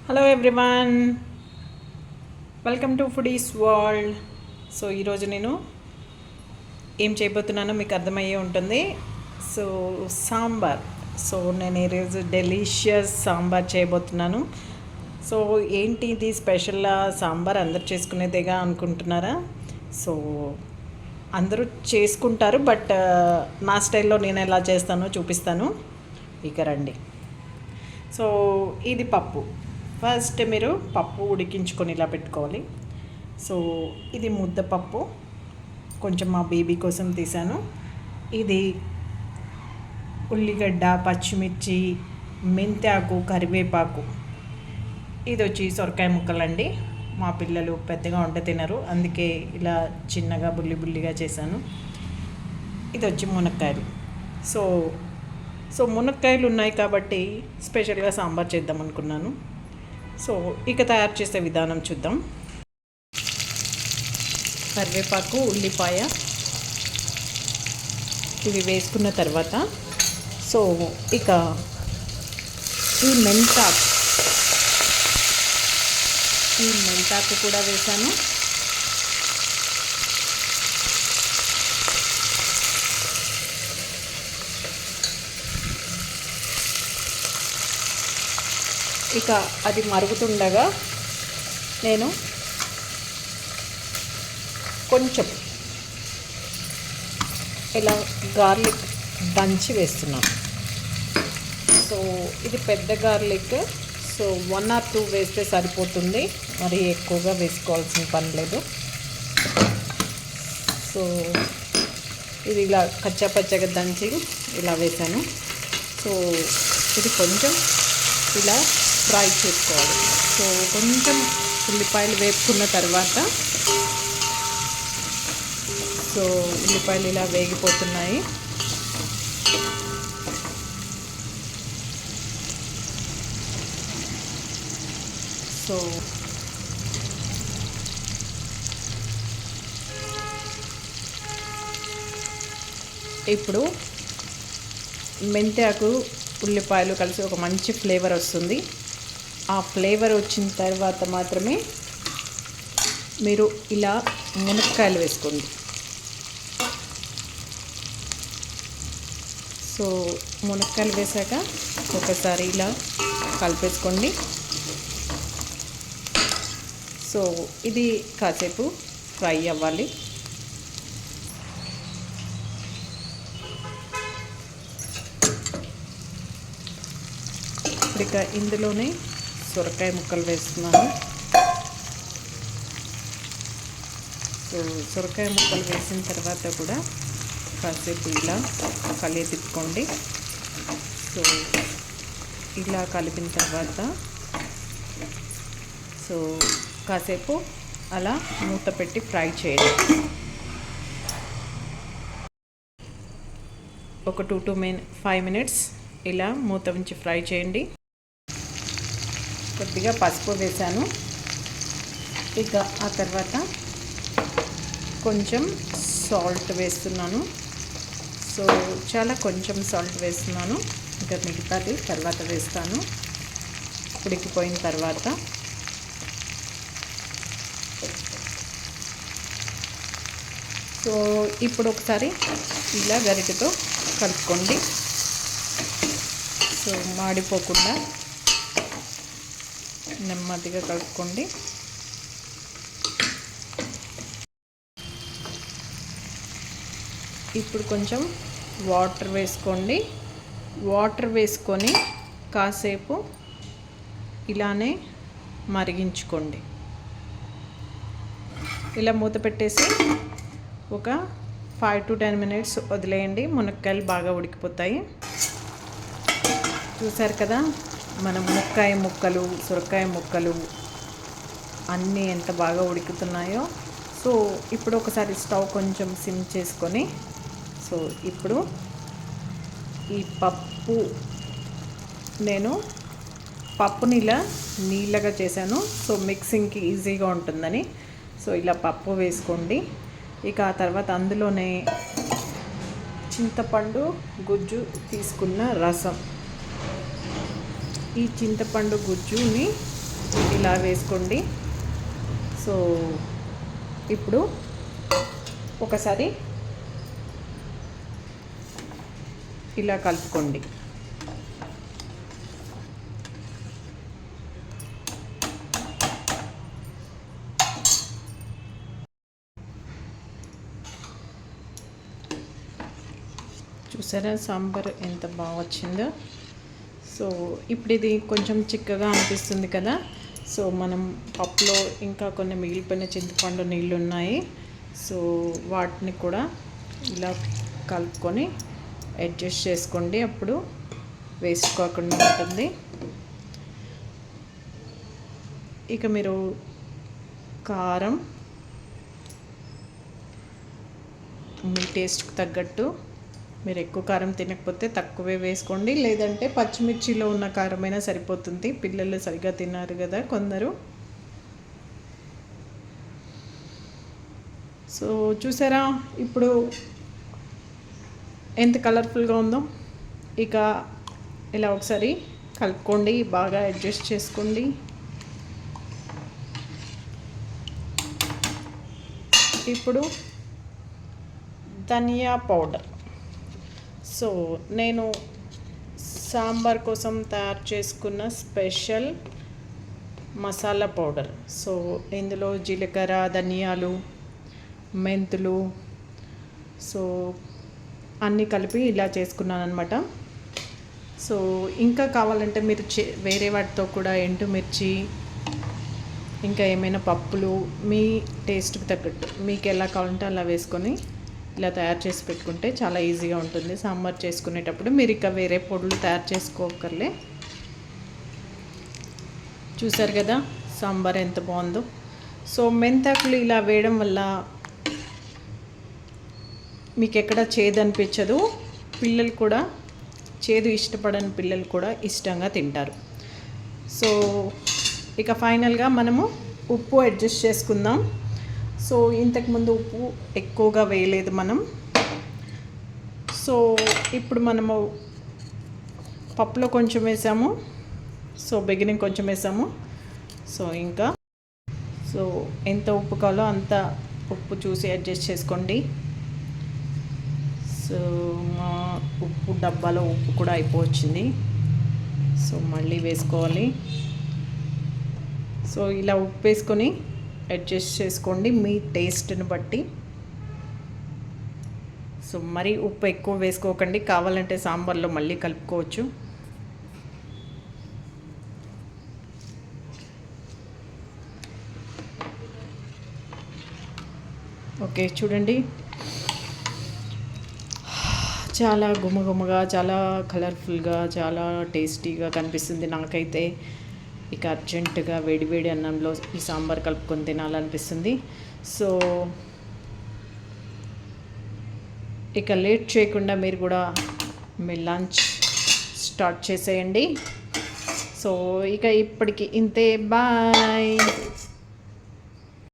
Hello everyone, welcome to foodies world. So ఈరోజు నేను ఏం చేయబోతున్నానో మీకు అర్థమయ్యే ఉంటుంది. సో సాంబార్. సో నేను ఈరోజు డెలీషియస్ సాంబార్ చేయబోతున్నాను. సో ఏంటి ఇది స్పెషల్ సాంబార్ అందరు చేసుకునేదేగా అనుకుంటున్నారా? సో అందరూ చేసుకుంటారు, బట్ నా స్టైల్లో నేను ఎలా చేస్తానో చూపిస్తాను. ఇక రండి. సో ఇది పప్పు. ఫస్ట్ మీరు పప్పు ఉడికించుకొని ఇలా పెట్టుకోవాలి. సో ఇది ముద్దపప్పు, కొంచెం మా బేబీ కోసం తీసాను. ఇది ఉల్లిగడ్డ, పచ్చిమిర్చి, మెంతాకు, కరివేపాకు. ఇది వచ్చి సొరకాయ ముక్కలండి. మా పిల్లలు పెద్దగా వంట తినరు, అందుకే ఇలా చిన్నగా బుల్లి బుల్లిగా చేశాను. ఇది వచ్చి మునక్కాయలు. సో సో మునక్కాయలు ఉన్నాయి కాబట్టి స్పెషల్గా సాంబార్ చేద్దాం అనుకున్నాను. సో ఇక తయారు చేసే విధానం చూద్దాం. కరివేపాకు, ఉల్లిపాయ ఇవి వేసుకున్న తర్వాత సో ఇక ఈ మెంతాకు కూడా వేసాను. ఇక అది మరుగుతుండగా నేను కొంచెం ఇలా గార్లిక్ దంచి వేస్తున్నాను. సో ఇది పెద్ద గార్లిక్. సో 1 or 2 వేస్తే సరిపోతుంది, మరి ఎక్కువగా వేసుకోవాల్సిన పని లేదు. సో ఇది ఇలా కచ్చాపచ్చగా దంచి ఇలా వేసాను. సో ఇది కొంచెం ఇలా ఫ్రై చేసుకోవాలి. సో కొంచెం ఉల్లిపాయలు వేపుకున్న తర్వాత సో ఉల్లిపాయలు ఇలా వేగిపోతున్నాయి. సో ఇప్పుడు మెంతాకు, ఉల్లిపాయలు కలిసి ఒక మంచి ఫ్లేవర్ వస్తుంది. ఆ ఫ్లేవర్ వచ్చిన తర్వాత మాత్రమే మీరు ఇలా మునక్కాయలు వేసుకోండి. సో మునక్కాయలు వేసాక ఒకసారి ఇలా కలిపేసుకోండి. సో ఇది కాసేపు ఫ్రై అవ్వాలి. ఇక ఇందులోనే సొరకాయ ముక్కలు వేస్తున్నాను. సో సొరకాయ ముక్కలు వేసిన తర్వాత కూడా కాసేపు ఇలా తిప్పుకోండి. సో ఇలా కలిపిన తర్వాత సో కాసేపు అలా మూత పెట్టి ఫ్రై చేయండి. ఒక 2 to 5 minutes ఇలా మూత ఉంచి ఫ్రై చేయండి. కొద్దిగా పసుపు వేసాను. ఇక ఆ తర్వాత కొంచెం సాల్ట్ వేస్తున్నాను. సో చాలా కొంచెం సాల్ట్ వేస్తున్నాను, ఇంకా మిగతాది తర్వాత వేస్తాను ఉడికిపోయిన తర్వాత. సో ఇప్పుడు ఒకసారి ఇలా గరిటెతో కలుపుకోండి. సో మాడిపోకుండా నెమ్మదిగా కలుపుకోండి. ఇప్పుడు కొంచెం వాటర్ వేసుకోండి. వాటర్ వేసుకొని కాసేపు ఇలానే మరిగించుకోండి. ఇలా మూత పెట్టేసి ఒక 5 to 10 minutes వదిలేయండి. మునక్కాయలు బాగా ఉడికిపోతాయి. చూసారు కదా, మన మునక్కాయ ముక్కలు, సొరకాయ ముక్కలు అన్నీ ఎంత బాగా ఉడుకుతున్నాయో. సో ఇప్పుడు ఒకసారి స్టవ్ కొంచెం సిమ్ చేసుకొని సో ఇప్పుడు ఈ నేను పప్పుని ఇలా నీళ్ళగా చేశాను. సో మిక్సింగ్కి ఈజీగా ఉంటుందని సో ఇలా పప్పు వేసుకోండి. ఇక ఆ తర్వాత అందులోనే చింతపండు గుజ్జు తీసుకున్న రసం, ఈ చింతపండు గుజ్జుని ఇలా వేసుకోండి. సో ఇప్పుడు ఒకసారి ఇలా కలుపుకోండి. చూసారా సాంబార్ ఎంత బాగా వచ్చిందో. సో ఇప్పుడు ఇది కొంచెం చిక్కగా అనిపిస్తుంది కదా. సో మనం పప్పులో ఇంకా కొన్ని మిగిలిపోయిన చింతపండు నీళ్ళు ఉన్నాయి. సో వాటిని కూడా ఇలా కలుపుకొని అడ్జస్ట్ చేసుకోండి, అప్పుడు వేస్ట్ కాకుండా ఉంటుంది. ఇక మీరు కారం మీ టేస్ట్కి తగ్గట్టు, మీరు ఎక్కువ కారం తినకపోతే తక్కువే వేసుకోండి, లేదంటే పచ్చిమిర్చిలో ఉన్న కారమైనా సరిపోతుంది. పిల్లలు సరిగ్గా తిన్నారు కదా కొందరు. సో చూసారా ఇప్పుడు ఎంత కలర్ఫుల్గా ఉందో. ఇక ఇలా ఒకసారి కలుపుకోండి, బాగా అడ్జస్ట్ చేసుకోండి. ఇప్పుడు ధనియా పౌడర్. సో నేను సాంబార్ కోసం తయారు చేసుకున్న స్పెషల్ మసాలా పౌడర్. సో ఇందులో జీలకర్ర, ధనియాలు, మెంతులు, సో అన్నీ కలిపి ఇలా చేసుకున్నాను అనమాట. సో ఇంకా కావాలంటే మీరు వేరే వాటితో కూడా ఎండుమిర్చి, ఇంకా ఏమైనా పప్పులు మీ టేస్ట్కి తగ్గట్టు మీకు ఎలా కావాలంటే అలా వేసుకొని ఇలా తయారు చేసి పెట్టుకుంటే చాలా ఈజీగా ఉంటుంది సాంబార్ చేసుకునేటప్పుడు. మీరు ఇక వేరే పొడులు తయారు చేసుకోకర్లే. చూసారు కదా సాంబార్ ఎంత బాగుందో. సో మెంతాకులు ఇలా వేయడం వల్ల మీకు ఎక్కడ చేదు అనిపించదు. పిల్లలు కూడా, చేదు ఇష్టపడని పిల్లలు కూడా ఇష్టంగా తింటారు. సో ఇక ఫైనల్గా మనము ఉప్పు అడ్జస్ట్ చేసుకుందాం. సో ఇంతకుముందు ఉప్పు ఎక్కువగా వేయలేదు మనం. సో ఇప్పుడు మనము పప్పులో కొంచెం వేసాము, సో బిగినింగ్ కొంచెం వేసాము. సో ఇంకా ఎంత ఉప్పు కావాలో అంత ఉప్పు చూసి అడ్జస్ట్ చేసుకోండి. సో మా ఉప్పు డబ్బాలో ఉప్పు కూడా అయిపోవచ్చింది. సో మళ్ళీ వేసుకోవాలి. సో ఇలా ఉప్పు వేసుకొని అడ్జస్ట్ చేసుకోండి మీ టేస్ట్ని బట్టి. సో మరీ ఉప్పు ఎక్కువ వేసుకోకండి, కావాలంటే సాంబార్లో మళ్ళీ కలుపుకోవచ్చు. ఓకే చూడండి, చాలా గుమగుమగా, చాలా కలర్ఫుల్గా, చాలా టేస్టీగా కనిపిస్తుంది నాకైతే. ఇక అర్జెంటుగా వేడివేడి అన్నంలో ఈ సాంబార్ కలుపుకొని తినాలనిపిస్తుంది. సో ఇక లేట్ చేయకుండా మీరు కూడా మీ లంచ్ స్టార్ట్ చేసేయండి. సో ఇక ఇప్పటికి ఇంతే, బాయ్.